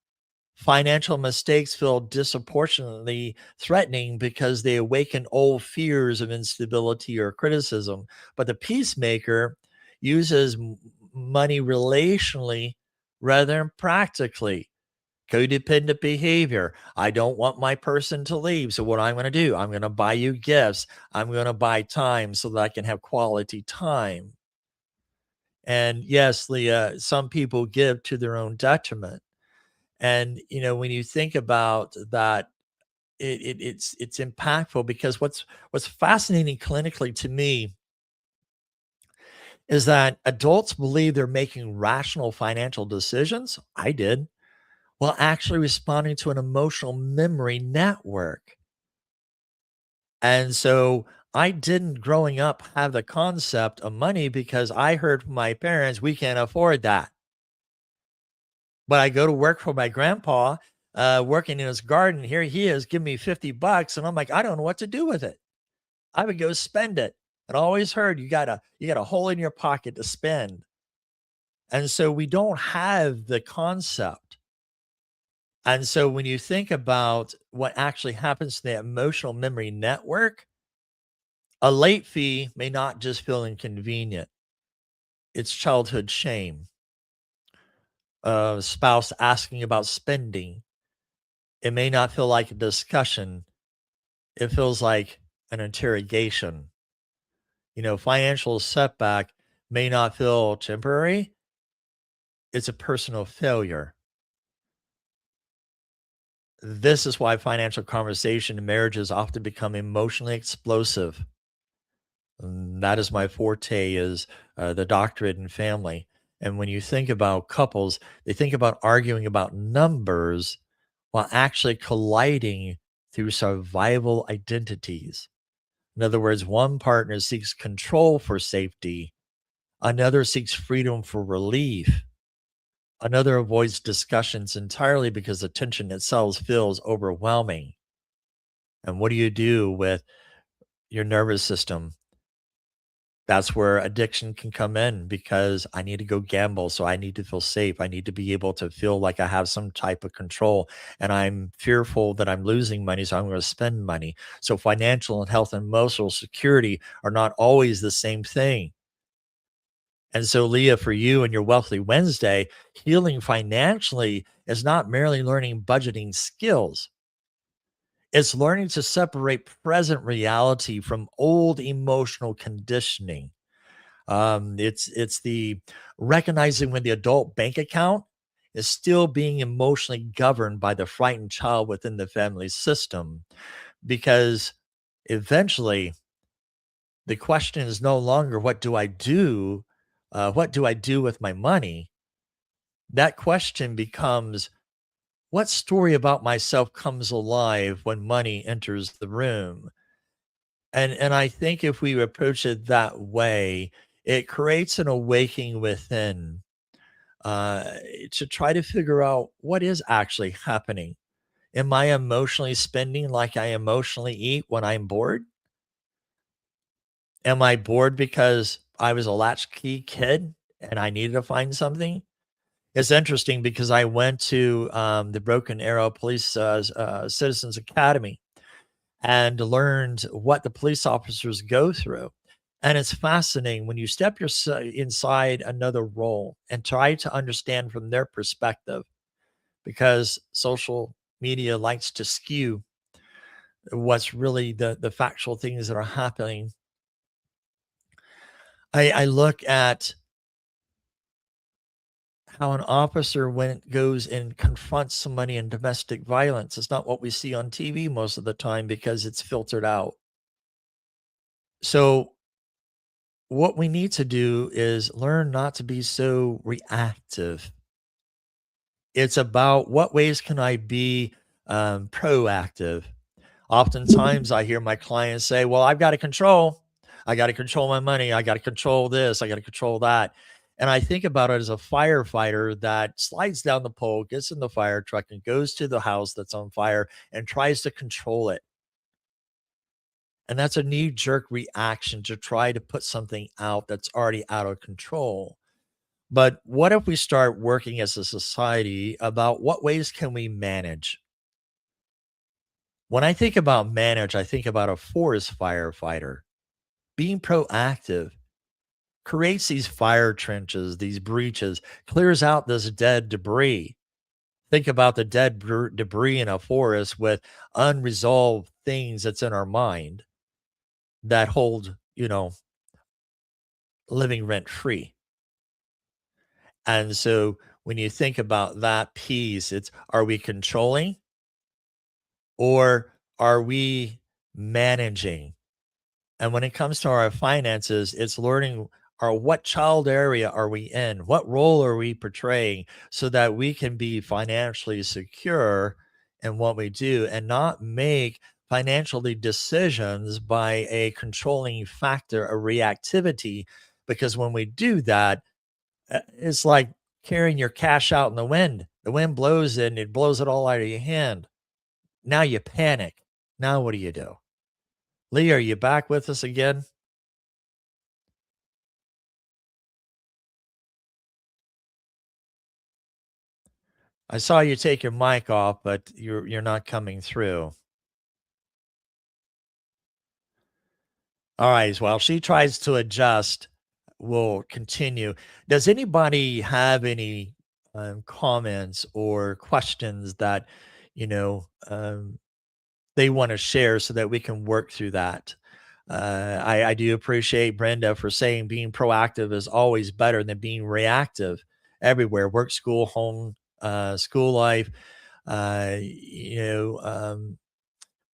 Financial mistakes feel disproportionately threatening because they awaken old fears of instability or criticism. But the peacemaker uses money relationally rather than practically. Codependent behavior. I don't want my person to leave. So, what I'm going to do, I'm going to buy you gifts. I'm going to buy time so that I can have quality time. And yes, Leah, some people give to their own detriment. And when you think about that, it's impactful, because what's fascinating clinically to me is that adults believe they're making rational financial decisions. I did, while actually responding to an emotional memory network. And so I didn't, growing up, have the concept of money because I heard from my parents, we can't afford that. But I go to work for my grandpa, working in his garden. Here he is, give me $50. And I'm like, I don't know what to do with it. I would go spend it. And I always heard you got a hole in your pocket to spend. And so we don't have the concept. And so when you think about what actually happens to the emotional memory network, a late fee may not just feel inconvenient. It's childhood shame. A spouse asking about spending. It may not feel like a discussion. It feels like an interrogation. Financial setback may not feel temporary. It's a personal failure. This is why financial conversation in marriages often become emotionally explosive. And that is my forte, is the doctorate in family. And when you think about couples, they think about arguing about numbers while actually colliding through survival identities. In other words, one partner seeks control for safety, another seeks freedom for relief, another avoids discussions entirely because the tension itself feels overwhelming. And what do you do with your nervous system? That's where addiction can come in, because I need to go gamble. So I need to feel safe. I need to be able to feel like I have some type of control. And I'm fearful that I'm losing money. So I'm going to spend money. So financial and health and emotional security are not always the same thing. And so, Leah, for you and your Wealthy Wednesday, healing financially is not merely learning budgeting skills. It's learning to separate present reality from old emotional conditioning. It's the recognizing when the adult bank account is still being emotionally governed by the frightened child within the family system, because eventually the question is no longer what do I do? What do I do with my money? That question becomes what story about myself comes alive when money enters the room? And I think if we approach it that way, it creates an awakening within, uh, to try to figure out what is actually happening. Am I emotionally spending like I emotionally eat when I'm bored? Am I bored because I was a latchkey kid and I needed to find something? It's interesting because I went to the Broken Arrow Police Citizens Academy and learned what the police officers go through. And it's fascinating when you step inside another role and try to understand from their perspective, because social media likes to skew what's really the factual things that are happening. I look at how an officer goes and confronts somebody in domestic violence. It's not what we see on TV most of the time because it's filtered out. So what we need to do is learn not to be so reactive. It's about what ways can I be proactive. Oftentimes, I hear my clients say, "Well, I've got to control. I got to control my money. I got to control this. I got to control that." And I think about it as a firefighter that slides down the pole, gets in the fire truck, and goes to the house that's on fire and tries to control it. And that's a knee jerk reaction to try to put something out that's already out of control. But what if we start working as a society about what ways can we manage? When I think about manage, I think about a forest firefighter being proactive, creates these fire trenches, these breaches, clears out this dead debris. Think about the debris in a forest with unresolved things that's in our mind that hold, living rent free. And so when you think about that piece, it's are we controlling or are we managing? And when it comes to our finances, it's learning what child area are we in? What role are we portraying so that we can be financially secure in what we do and not make financially decisions by a controlling factor, a reactivity. Because when we do that, it's like carrying your cash out in the wind. The wind blows and it blows it all out of your hand. Now you panic. Now what do you do? Lee, are you back with us again? I saw you take your mic off, but you're not coming through. All right. While she tries to adjust, we'll continue. Does anybody have any comments or questions that you know um, they want to share so that we can work through that? I do appreciate Brenda for saying being proactive is always better than being reactive everywhere, work, school, home, school life. Uh, you know, um,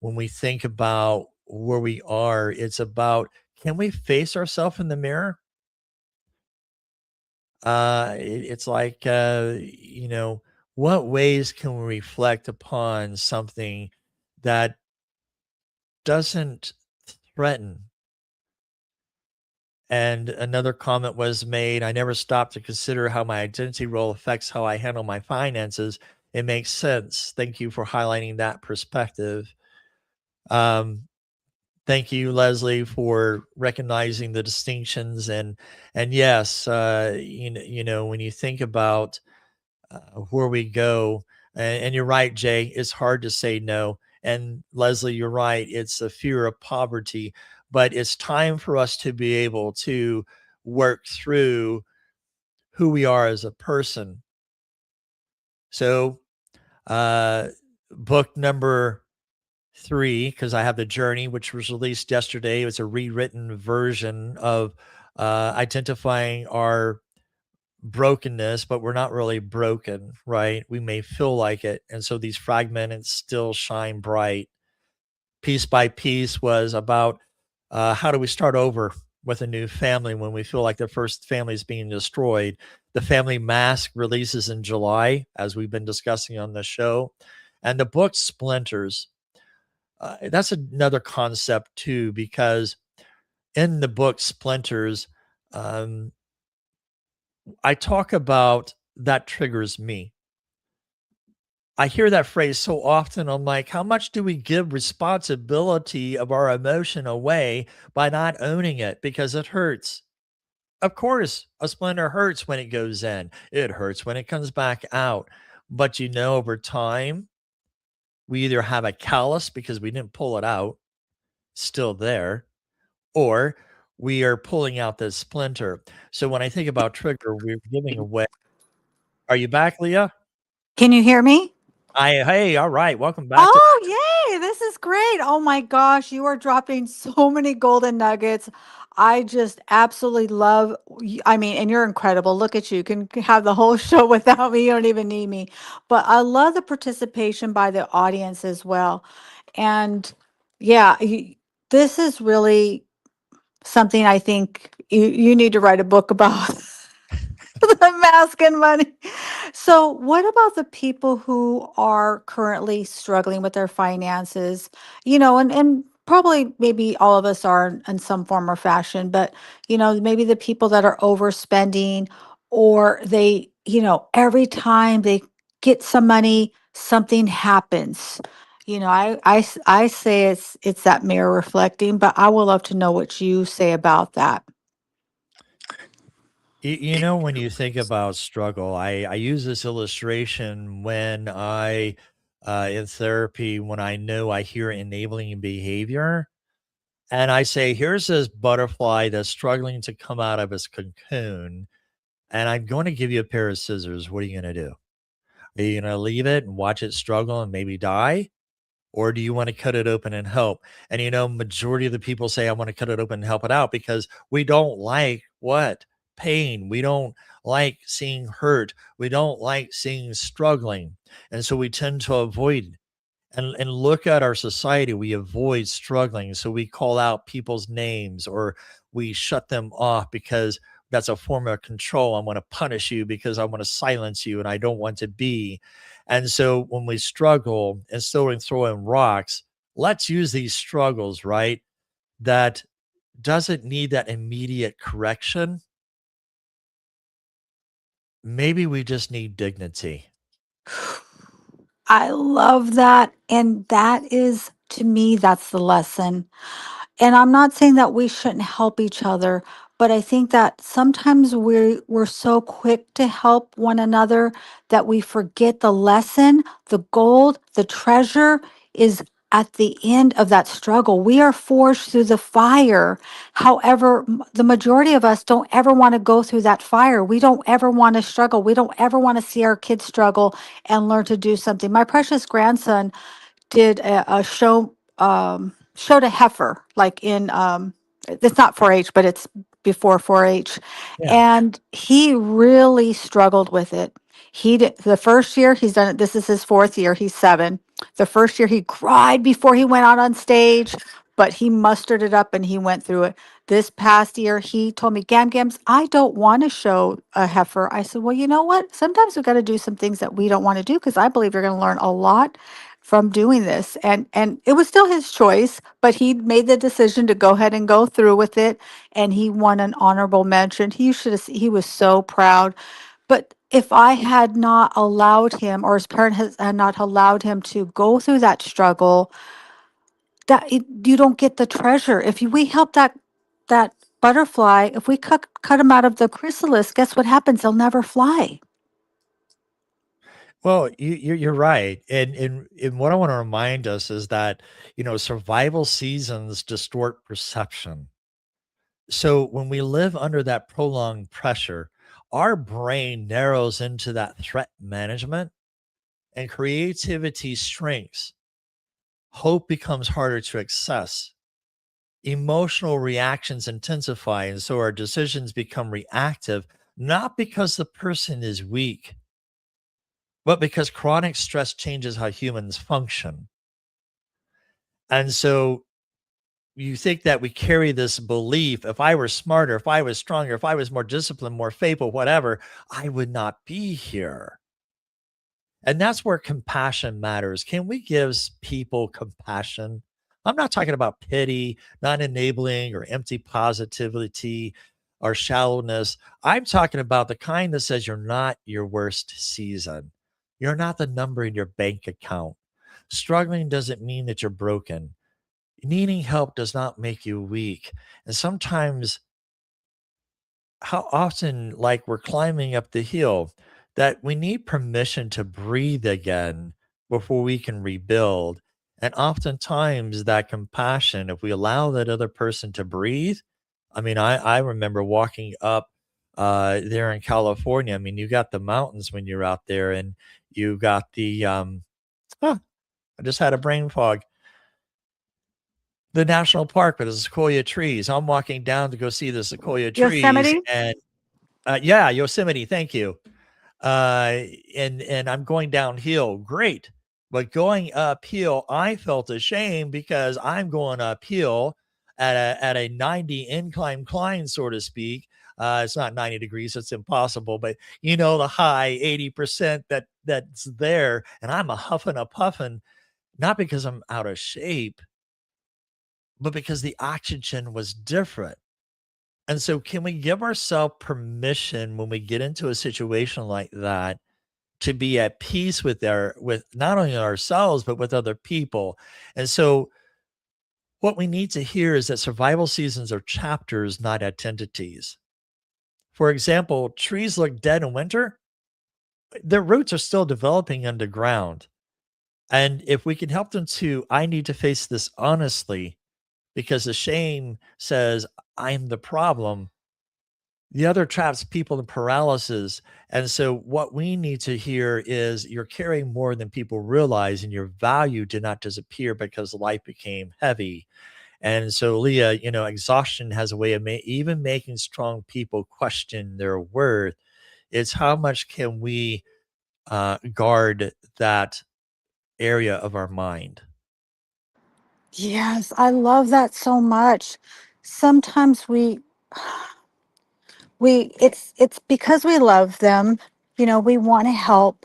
when we think about where we are, it's about can we face ourselves in the mirror? It's like, what ways can we reflect upon something that doesn't threaten? And another comment was made, I never stopped to consider how my identity role affects how I handle my finances. It makes sense. Thank you for highlighting that perspective. Um, Thank you, Leslie, for recognizing the distinctions and yes, when you think about where we go, and you're right, Jay, it's hard to say no. And Leslie, you're right, it's a fear of poverty, but it's time for us to be able to work through who we are as a person. So Uh, Book number 3, because I have The Journey, which was released yesterday. It was a rewritten version of identifying our brokenness, but we're not really broken, right? We may feel like it. And so these fragments still shine bright. Piece by Piece was about how do we start over with a new family when we feel like the first family is being destroyed. The Family Mask releases in July, as we've been discussing on the show. And the book Splinters, that's another concept too, because in the book Splinters, um, I talk about that triggers me. I hear that phrase so often. I'm like, how much do we give responsibility of our emotion away by not owning it because it hurts? Of course, a splinter hurts when it goes in, it hurts when it comes back out. But over time, we either have a callus because we didn't pull it out, still there, or we are pulling out this splinter. So when I think about trigger, we're giving away. Are you back, Leah? Can you hear me? Hey, all right. Welcome back to. Oh, yay. This is great. Oh my gosh, you are dropping so many golden nuggets. I just absolutely love I mean, and you're incredible. Look at you. You can have the whole show without me. You don't even need me. But I love the participation by the audience as well. And yeah, this is really something I think you need to write a book about. The mask and money. So, what about the people who are currently struggling with their finances? And probably maybe all of us are in some form or fashion, but maybe the people that are overspending, or they, every time they get some money, something happens. I say it's that mirror reflecting, but I would love to know what you say about that. When you think about struggle, I use this illustration when in therapy, when I know I hear enabling behavior, and I say, here's this butterfly that's struggling to come out of its cocoon, and I'm going to give you a pair of scissors. What are you going to do? Are you going to leave it and watch it struggle and maybe die? Or do you want to cut it open and help? And majority of the people say I want to cut it open and help it out because we don't like what? Pain. We don't like seeing hurt. We don't like seeing struggling. And so we tend to avoid and look at our society. We avoid struggling. So we call out people's names or we shut them off because that's a form of control. I want to punish you because I want to silence you and I don't want to be. And so when we struggle instead of throwing rocks, let's use these struggles, right? That doesn't need that immediate correction. Maybe we just need dignity. I love that. And that is, to me, that's the lesson. And I'm not saying that we shouldn't help each other, but I think that sometimes we're so quick to help one another that we forget the lesson, the gold, the treasure is at the end of that struggle. We are forged through the fire. However, the majority of us don't ever want to go through that fire. We don't ever want to struggle. We don't ever want to see our kids struggle and learn to do something. My precious grandson did a showed a heifer like in it's not 4-H, but it's before 4-H, Yeah. and he really struggled with it. He did the first year he's done it. This is his fourth year. He's 7. The first year he cried before he went out on stage, but he mustered it up and he went through it. This past year, he told me, Gam Gams, I don't want to show a heifer. I said, well, you know what? Sometimes we've got to do some things that we don't want to do because I believe you're going to learn a lot from doing this. And it was still his choice, but he made the decision to go ahead and go through with it, and he won an honorable mention. He was so proud. But if I had not allowed him, or his parent had not allowed him to go through that struggle, you don't get the treasure. We help that butterfly, if we cut him out of the chrysalis, guess what happens? They'll never fly. Well, you're right, and what I want to remind us is that survival seasons distort perception. So when we live under that prolonged pressure, our brain narrows into that threat management, and creativity shrinks. Hope becomes harder to access. Emotional reactions intensify, and so our decisions become reactive, not because the person is weak, but because chronic stress changes how humans function. And so you think that we carry this belief, if I were smarter, if I was stronger, if I was more disciplined, more faithful, whatever, I would not be here. And that's where compassion matters. Can we give people compassion? I'm not talking about pity, not enabling or empty positivity or shallowness. I'm talking about the kind that says you're not your worst season. You're not the number in your bank account. Struggling doesn't mean that you're broken. Needing help does not make you weak. And sometimes, how often, like we're climbing up the hill, that we need permission to breathe again before we can rebuild. And oftentimes, that compassion, if we allow that other person to breathe, I mean, I remember walking up there in California. I mean, you got the mountains when you're out there, and you got huh, I just had a brain fog, the national park with the sequoia trees. I'm walking down to go see the sequoia trees, Yosemite? and yeah, Yosemite, thank you. Uh, and I'm going downhill, great. But going uphill, I felt ashamed because I'm going uphill at a 90 incline climb, so to speak. It's not 90 degrees, it's impossible, but the high 80% that's there, and I'm a huffing a puffing, not because I'm out of shape, but because the oxygen was different. And so can we give ourselves permission when we get into a situation like that to be at peace with not only ourselves but with other people? And so what we need to hear is that survival seasons are chapters, not identities. For example, trees look dead in winter, their roots are still developing underground. And if we can help them to, I need to face this honestly because the shame says I'm the problem. The other traps people in paralysis. And so, what we need to hear is you're carrying more than people realize, and your value did not disappear because life became heavy. And so, Leah, exhaustion has a way of even making strong people question their worth. It's how much can we guard that area of our mind? Yes, I love that so much. Sometimes it's because we love them, we want to help,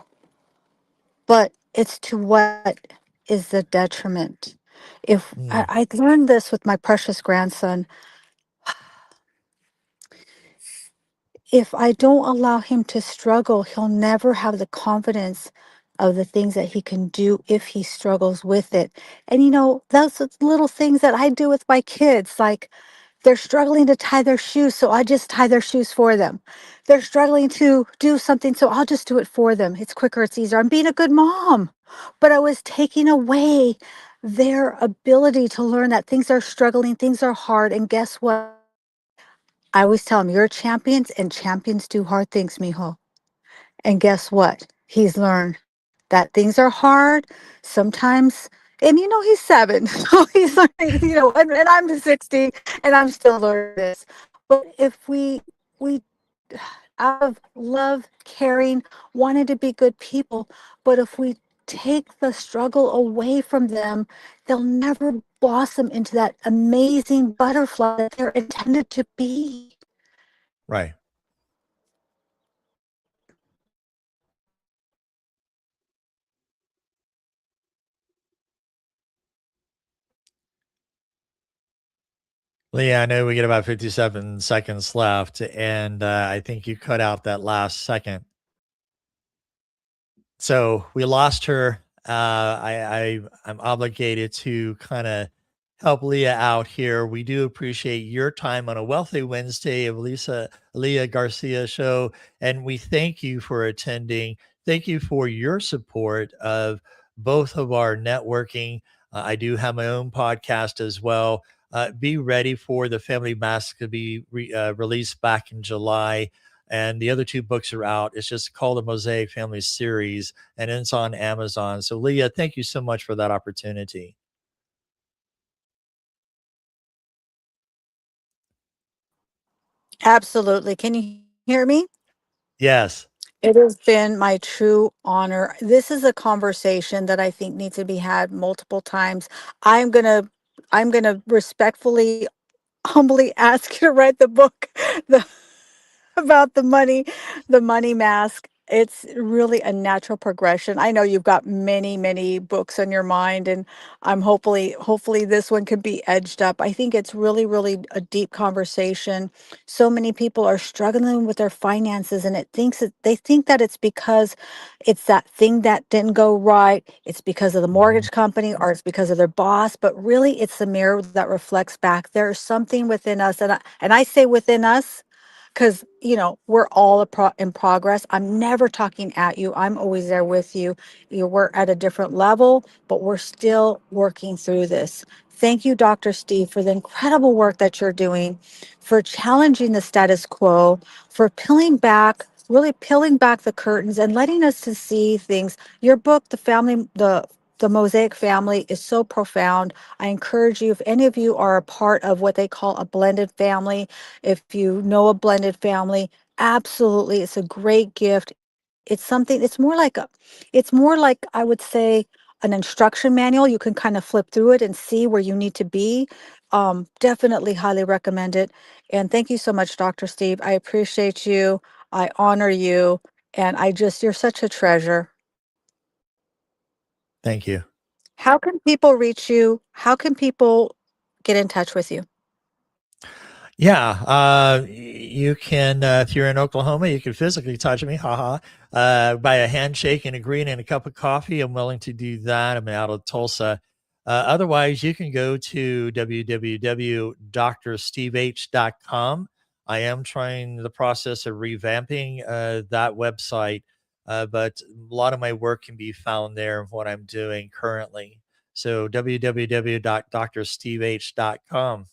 but it's to what is the detriment. If Mm, I learned this with my precious grandson, if I don't allow him to struggle, he'll never have the confidence of the things that he can do if he struggles with it. And those little things that I do with my kids, like they're struggling to tie their shoes, so I just tie their shoes for them. They're struggling to do something, so I'll just do it for them. It's quicker, it's easier. I'm being a good mom. But I was taking away their ability to learn that things are struggling, things are hard. And guess what? I always tell them, you're champions, and champions do hard things, mijo. And guess what? He's learned that things are hard sometimes. And he's 7, so he's learning, and I'm 60 and I'm still learning this. But if we out of love, caring, wanted to be good people, but if we take the struggle away from them, they'll never blossom into that amazing butterfly that they're intended to be. right. Leah, I know we get about 57 seconds left, and I think you cut out that last second. So we lost her. I'm obligated to kind of help Leah out here. We do appreciate your time on a Wealthy Wednesday of Leah Garcia show, and we thank you for attending. Thank you for your support of both of our networking. I do have my own podcast as well. Be ready for the Family Mask to be released back in July. and the other two books are out. It's just called the Mosaic Family series, and it's on Amazon. So, Leah, thank you so much for that opportunity. Absolutely. Can you hear me? Yes. It has been my true honor. This is a conversation that I think needs to be had multiple times. I'm going to I'm going to respectfully humbly ask you to write the book. The about the money mask. It's really a natural progression. I know you've got many, many books on your mind, and I'm hopefully this one can be edged up. I think it's really, really a deep conversation. So many people are struggling with their finances, and they think that it's because it's that thing that didn't go right. It's because of the Mhm. mortgage company or it's because of their boss, but really it's the mirror that reflects back. There's something within us, and I say within us because we're all in progress. I'm never talking at you. I'm always there with you. We're at a different level, but we're still working through this. Thank you, Dr. Steve, for the incredible work that you're doing, for challenging the status quo, for really peeling back the curtains and letting us to see things. Your book, the Mosaic Family, is so profound. I encourage you, if any of you are a part of what they call a blended family, if you know a blended family, absolutely, it's a great gift. It's more like, I would say, an instruction manual. You can kind of flip through it and see where you need to be. Definitely highly recommend it. And thank you so much, Dr. Steve. I appreciate you. I honor you. And you're such a treasure. Thank you. How can people reach you? How can people get in touch with you? Yeah, you can, if you're in Oklahoma, you can physically touch me, haha, by a handshake and a green and a cup of coffee. I'm willing to do that. I'm out of Tulsa. Otherwise, you can go to www.drsteveh.com. I am trying the process of revamping that website, but a lot of my work can be found there, what I'm doing currently. So www.drsteveh.com.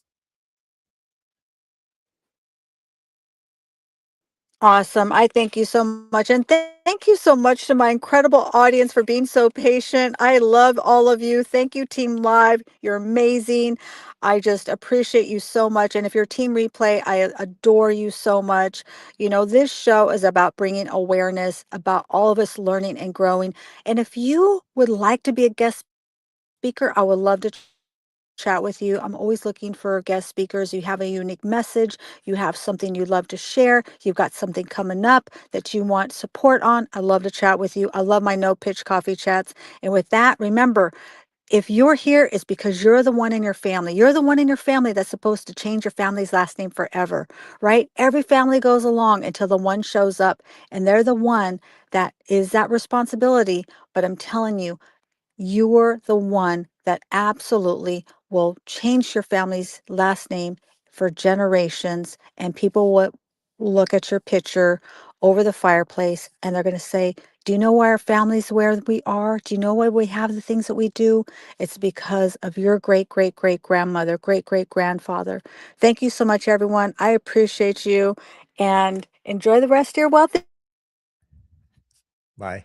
Awesome. I thank you so much. And thank you so much to my incredible audience for being so patient. I love all of you. Thank you, Team Live. You're amazing. I just appreciate you so much. And if you're Team Replay, I adore you so much. This show is about bringing awareness, about all of us learning and growing. And if you would like to be a guest speaker, I would love to chat with you. I'm always looking for guest speakers. You have a unique message, you have something you'd love to share, you've got something coming up that you want support on. I love to chat with you. I love my no pitch coffee chats. And with that, remember, if you're here, it's because you're the one in your family. You're the one in your family that's supposed to change your family's last name forever, right? Every family goes along until the one shows up, and they're the one that is that responsibility. But I'm telling you, you're the one that absolutely will change your family's last name for generations. And people will look at your picture over the fireplace and they're going to say, do you know why our family's where we are? Do you know why we have the things that we do? It's because of your great, great, great grandmother, great, great grandfather. Thank you so much, everyone. I appreciate you and enjoy the rest of your wealthy. Bye.